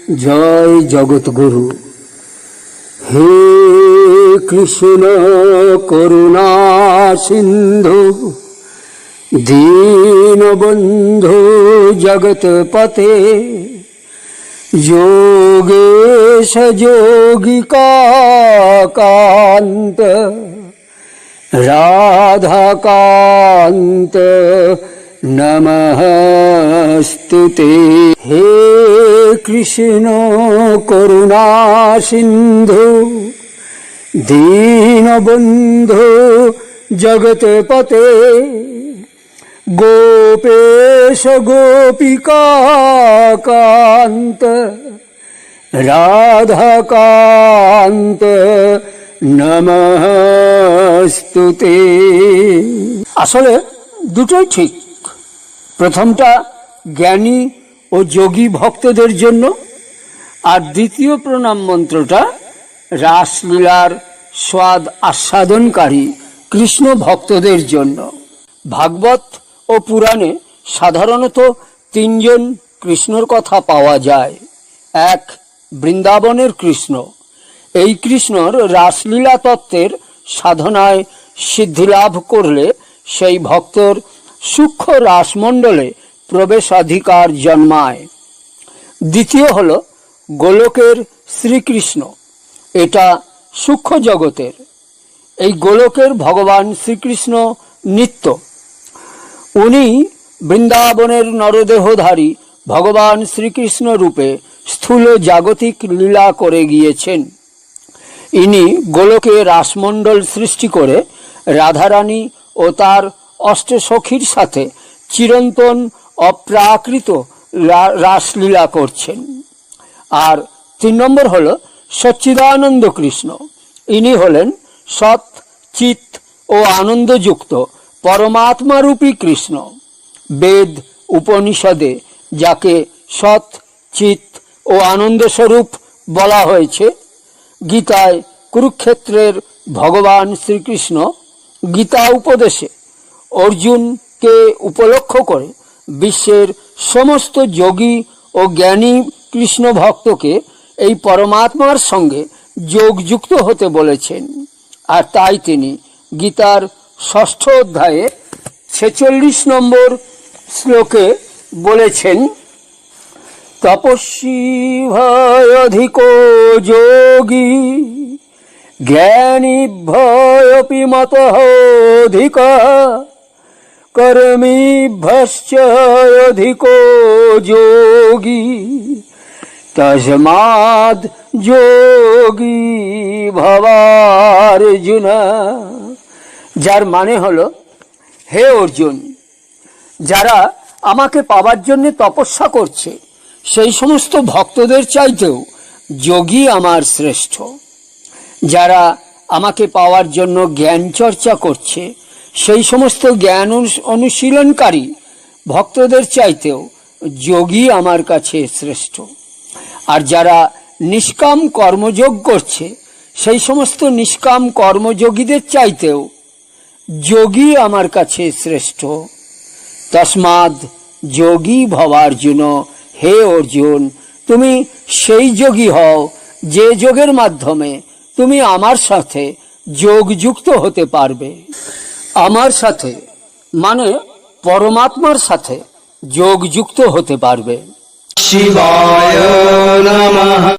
জয় জগৎগুরু। হে কৃষ্ণ করুণা সিন্ধু, দীনবন্ধু জগৎপতে, যোগেশ যোগিকাকান্ত রাধাকান্ত নমস্তুতে। হে কৃষ্ণ করুণা সিন্ধু, দীনবন্ধু জগৎপতে, গোপেশ গোপিকাকান্ত রাধাকান্ত নমস্তুতে। আসলে দুটোই ঠিক। প্রথমটা জ্ঞানী ও যোগী ভক্তদের জন্য, আর দ্বিতীয় প্রণাম মন্ত্রটা রাসলীলার স্বাদ আস্বাদনকারী কৃষ্ণ ভক্তদের জন্য। ভাগবত ও পুরাণে সাধারণত তিনজন কৃষ্ণর কথা পাওয়া যায়। এক, বৃন্দাবনের কৃষ্ণ। এই কৃষ্ণর রাসলীলা তত্ত্বের সাধনায় সিদ্ধিলাভ করলে সেই ভক্তর সূক্ষ্ম রাসমণ্ডলে প্রবেশাধিকার জন্মায়। দ্বিতীয় হল গোলকের শ্রীকৃষ্ণ। এটা সূক্ষ্ম জগতের। এই গোলকের ভগবান শ্রীকৃষ্ণ নিত্য। উনি বৃন্দাবনের নরদেহধারী ভগবান শ্রীকৃষ্ণ রূপে স্থূল জাগতিক লীলা করে গিয়েছেন। ইনি গোলকে রাসমণ্ডল সৃষ্টি করে রাধারানী ও তার অষ্টসখীর সাথে চিরন্তন অপ্রাকৃত রাসলীলা করছেন। আর 3 নম্বর হল সচ্চিদানন্দ কৃষ্ণ। ইনি হলেন সৎ, চিত ও আনন্দযুক্ত পরমাত্মারূপী কৃষ্ণ। বেদ উপনিষদে যাকে সৎ, চিত ও আনন্দস্বরূপ বলা হয়েছে, গীতায় কুরুক্ষেত্রের ভগবান শ্রীকৃষ্ণ গীতা উপদেশে অর্জুনকে উপলক্ষ করে বিশ্বের সমস্ত যোগী ও জ্ঞানী কৃষ্ণ ভক্তকে এই পরমাত্মার সঙ্গে যোগযুক্ত হতে বলেছেন। আর তাই তিনি গীতার 6ঠ অধ্যায়ে 46 নম্বর শ্লোকে বলেছেন, তপস্বী ভয়ধিকো যোগী জ্ঞানী ভয়পি মতঃ অধিকঃ কর্মীভ্যশ্চ অধিকো যোগী তস্মাৎ যোগী ভবার্জুন। যার মানে হলো, হে অর্জুন, যারা আমাকে পাবার জন্য তপস্যা করছে সেই সমস্ত ভক্তদের চাইতেও যোগী আমার শ্রেষ্ঠ। যারা আমাকে পাওয়ার জন্য জ্ঞান চর্চা করছে সেই সমস্ত জ্ঞান অনুশীলনকারী ভক্তদের চাইতেও যোগী আমার কাছে শ্রেষ্ঠ। আর যারা নিষ্কাম কর্মযোগ করছে সেই সমস্ত নিষ্কাম কর্মযোগীদের চাইতেও যোগী আমার কাছে শ্রেষ্ঠ। তস্মাৎ যোগী ভবার্জুন। হে অর্জুন, তুমি সেই যোগী হও যে যোগের মাধ্যমে তুমি আমার সাথে যোগযুক্ত হতে পারবে। আমার সাথে মানে পরমাত্মার সাথে যোগযুক্ত হতে পারবে। শিবায় নমঃ।